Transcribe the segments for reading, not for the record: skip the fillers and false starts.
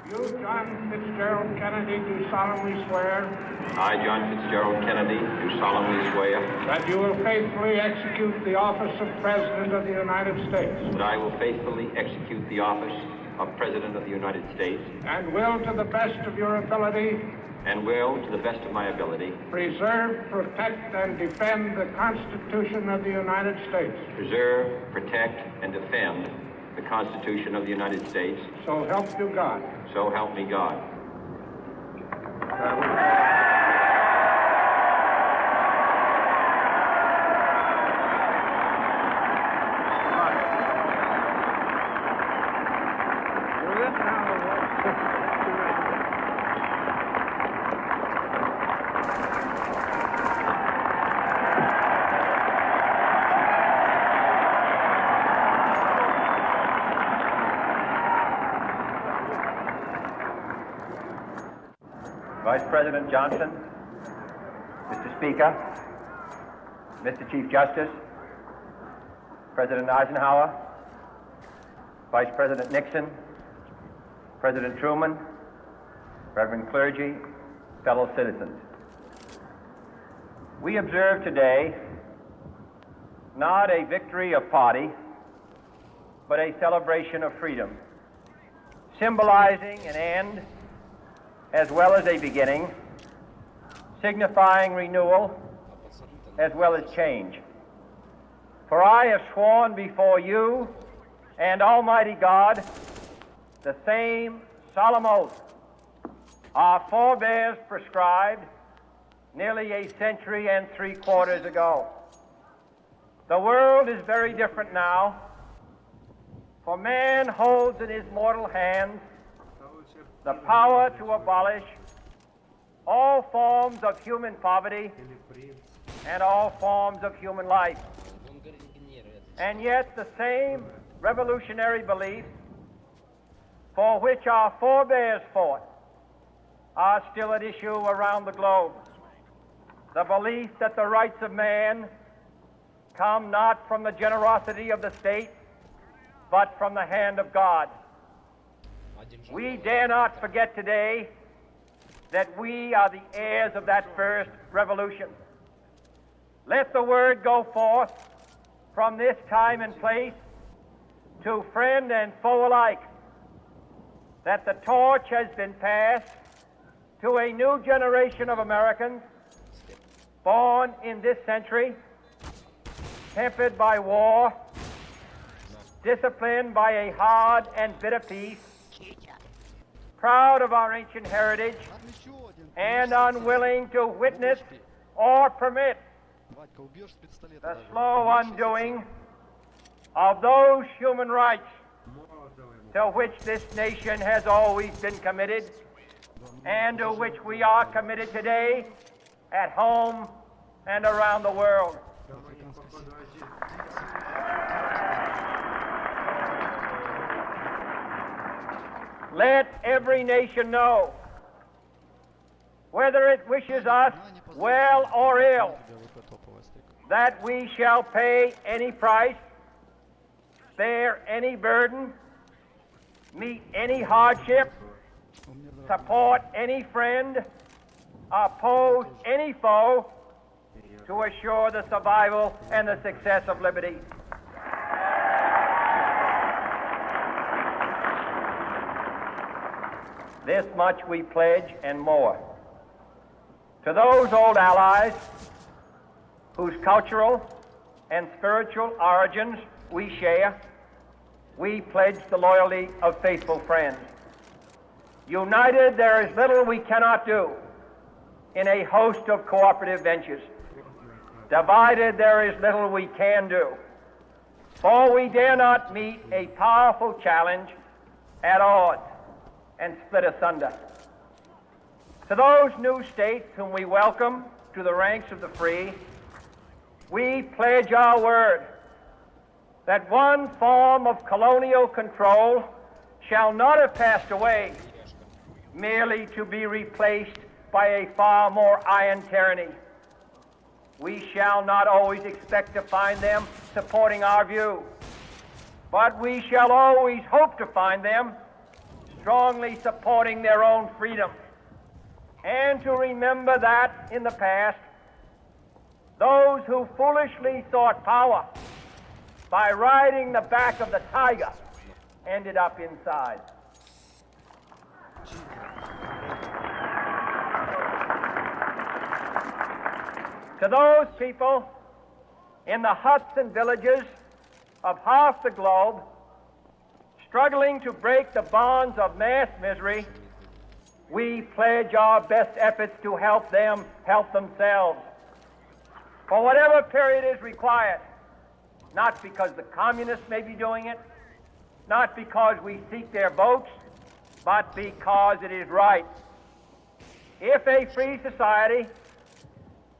You, John Fitzgerald Kennedy, do solemnly swear. I, John Fitzgerald Kennedy, do solemnly swear. That you will faithfully execute the office of President of the United States. That I will faithfully execute the office of President of the United States. And will, to the best of your ability. And will, to the best of my ability. Preserve, protect, and defend the Constitution of the United States. Preserve, protect, and defend the Constitution of the United States. So help you God. So help me God. Vice President Johnson, Mr. Speaker, Mr. Chief Justice, President Eisenhower, Vice President Nixon, President Truman, Reverend clergy, fellow citizens. We observe today not a victory of party, but a celebration of freedom, symbolizing an end as well as a beginning, signifying renewal as well as change. For I have sworn before you and Almighty God the same solemn oath our forebears prescribed nearly a century and 3/4 ago. The world is very different now, for man holds in his mortal hands the power to abolish all forms of human poverty and all forms of human life. And yet the same revolutionary beliefs for which our forebears fought are still at issue around the globe. The belief that the rights of man come not from the generosity of the state, but from the hand of God. We dare not forget today that we are the heirs of that first revolution. Let the word go forth from this time and place to friend and foe alike that the torch has been passed to a new generation of Americans born in this century, tempered by war, disciplined by a hard and bitter peace, proud of our ancient heritage, and unwilling to witness or permit the slow undoing of those human rights to which this nation has always been committed and to which we are committed today at home and around the world. Let every nation know, whether it wishes us well or ill, that we shall pay any price, bear any burden, meet any hardship, support any friend, oppose any foe, to assure the survival and the success of liberty. This much we pledge and more. To those old allies whose cultural and spiritual origins we share, we pledge the loyalty of faithful friends. United, there is little we cannot do in a host of cooperative ventures. Divided, there is little we can do, for we dare not meet a powerful challenge at odds and split asunder. To those new states whom we welcome to the ranks of the free, we pledge our word that one form of colonial control shall not have passed away, merely to be replaced by a far more iron tyranny. We shall not always expect to find them supporting our view, but we shall always hope to find them strongly supporting their own freedom, and to remember that in the past, those who foolishly sought power by riding the back of the tiger ended up inside. To those people in the huts and villages of half the globe struggling to break the bonds of mass misery, we pledge our best efforts to help them help themselves for whatever period is required, not because the communists may be doing it, not because we seek their votes, but because it is right. If a free society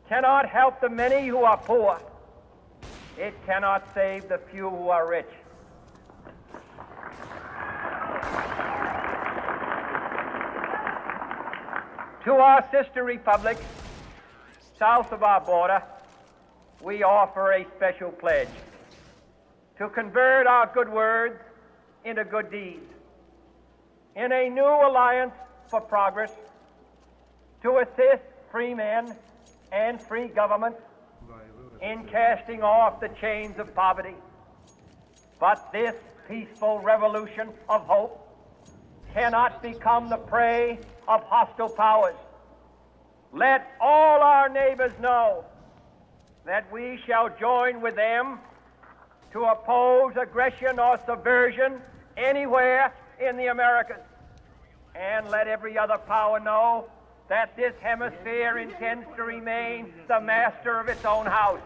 cannot help the many who are poor, it cannot save the few who are rich. To our sister republics south of our border, we offer a special pledge to convert our good words into good deeds, in a new alliance for progress, to assist free men and free governments in casting off the chains of poverty. But this peaceful revolution of hope cannot become the prey of hostile powers. Let all our neighbors know that we shall join with them to oppose aggression or subversion anywhere in the Americas. And let every other power know that this hemisphere intends to remain the master of its own house.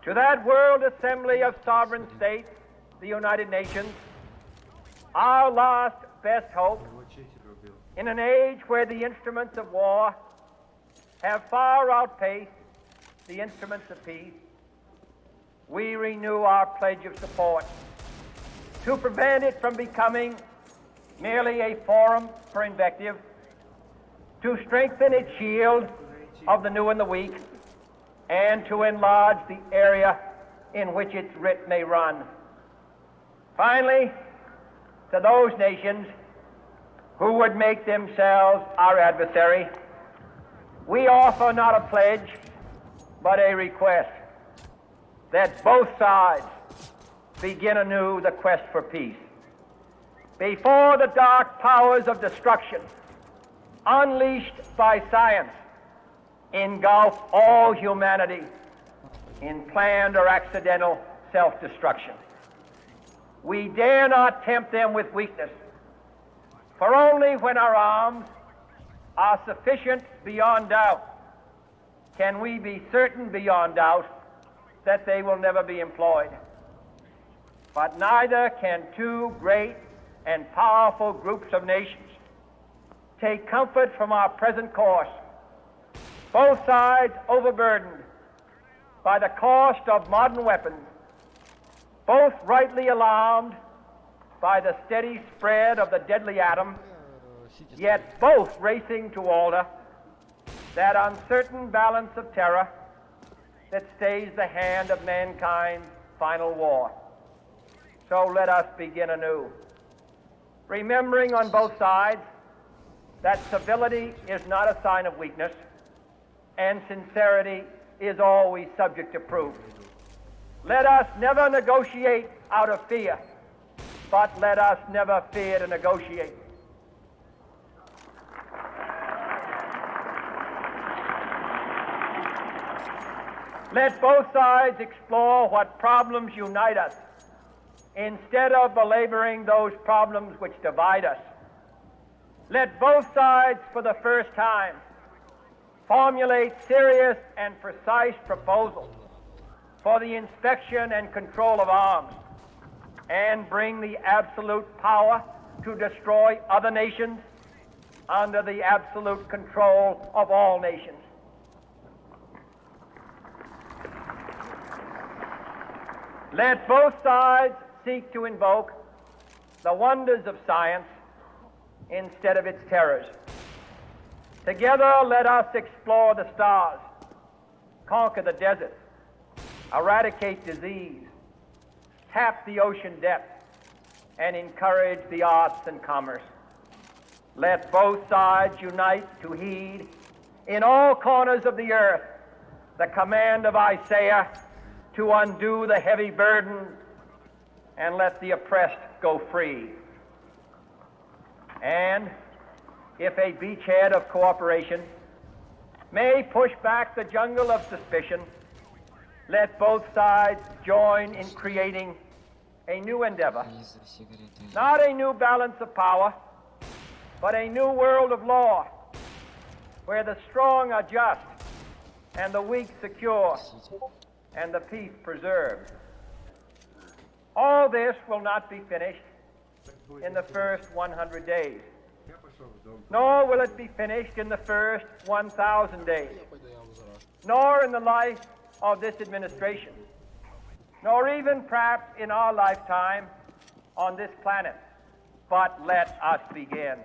To that World Assembly of Sovereign States, the United Nations, our last best hope, in an age where the instruments of war have far outpaced the instruments of peace, we renew our pledge of support to prevent it from becoming merely a forum for invective, to strengthen its shield of the new and the weak, and to enlarge the area in which its writ may run. Finally, to those nations who would make themselves our adversary, we offer not a pledge, but a request that both sides begin anew the quest for peace. Before the dark powers of destruction, unleashed by science, engulf all humanity in planned or accidental self-destruction, we dare not tempt them with weakness, for only when our arms are sufficient beyond doubt can we be certain beyond doubt that they will never be employed. But neither can two great and powerful groups of nations take comfort from our present course, both sides overburdened by the cost of modern weapons, both rightly alarmed by the steady spread of the deadly atom, yet both racing to alter that uncertain balance of terror that stays the hand of mankind's final war. So let us begin anew, remembering on both sides that civility is not a sign of weakness, and sincerity is always subject to proof. Let us never negotiate out of fear, but let us never fear to negotiate. Let both sides explore what problems unite us, instead of belaboring those problems which divide us. Let both sides, for the first time, formulate serious and precise proposals for the inspection and control of arms, and bring the absolute power to destroy other nations under the absolute control of all nations. Let both sides seek to invoke the wonders of science instead of its terrors. Together, let us explore the stars, conquer the deserts, eradicate disease, tap the ocean depths, and encourage the arts and commerce. Let both sides unite to heed in all corners of the earth the command of Isaiah to undo the heavy burden and let the oppressed go free. And if a beachhead of cooperation may push back the jungle of suspicion, let both sides join in creating a new endeavor, not a new balance of power, but a new world of law, where the strong are just, and the weak secure, and the peace preserved. All this will not be finished in the first 100 days, nor will it be finished in the first 1,000 days, nor in the life of this administration, nor even perhaps in our lifetime on this planet. But let us begin.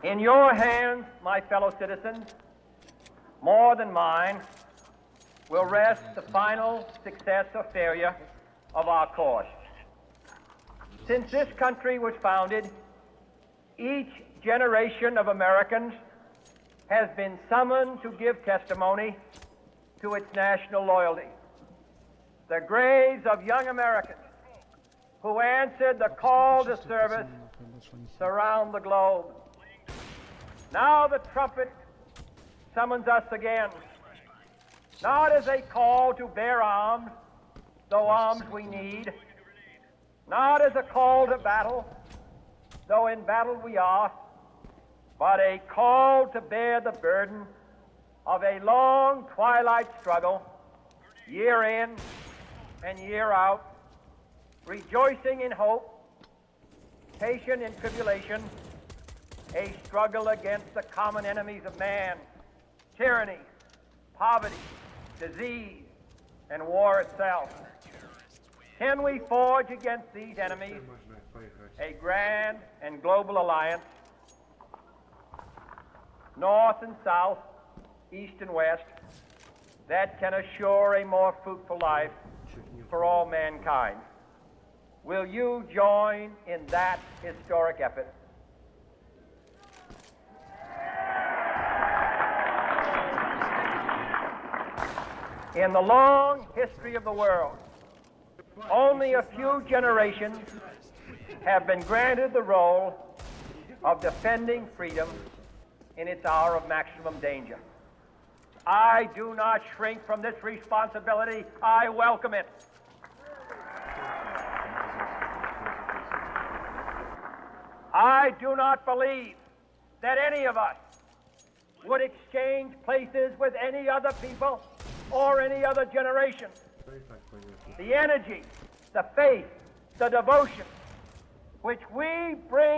In your hands, my fellow citizens, more than mine, will rest the final success or failure of our course. Since this country was founded, each generation of Americans has been summoned to give testimony to its national loyalty. The graves of young Americans who answered the call to service surround the globe. Now the trumpet summons us again, not as a call to bear arms, though arms we need, not as a call to battle, though in battle we are, but a call to bear the burden of a long twilight struggle, year in and year out, rejoicing in hope, patient in tribulation, a struggle against the common enemies of man, tyranny, poverty, disease, and war itself. Can we forge against these enemies a grand and global alliance, north and south, east and west, that can assure a more fruitful life for all mankind? Will you join in that historic effort? In the long history of the world, only a few generations have been granted the role of defending freedom in its hour of maximum danger. I do not shrink from this responsibility. I welcome it. I do not believe that any of us would exchange places with any other people or any other generation. The energy, the faith, the devotion which we bring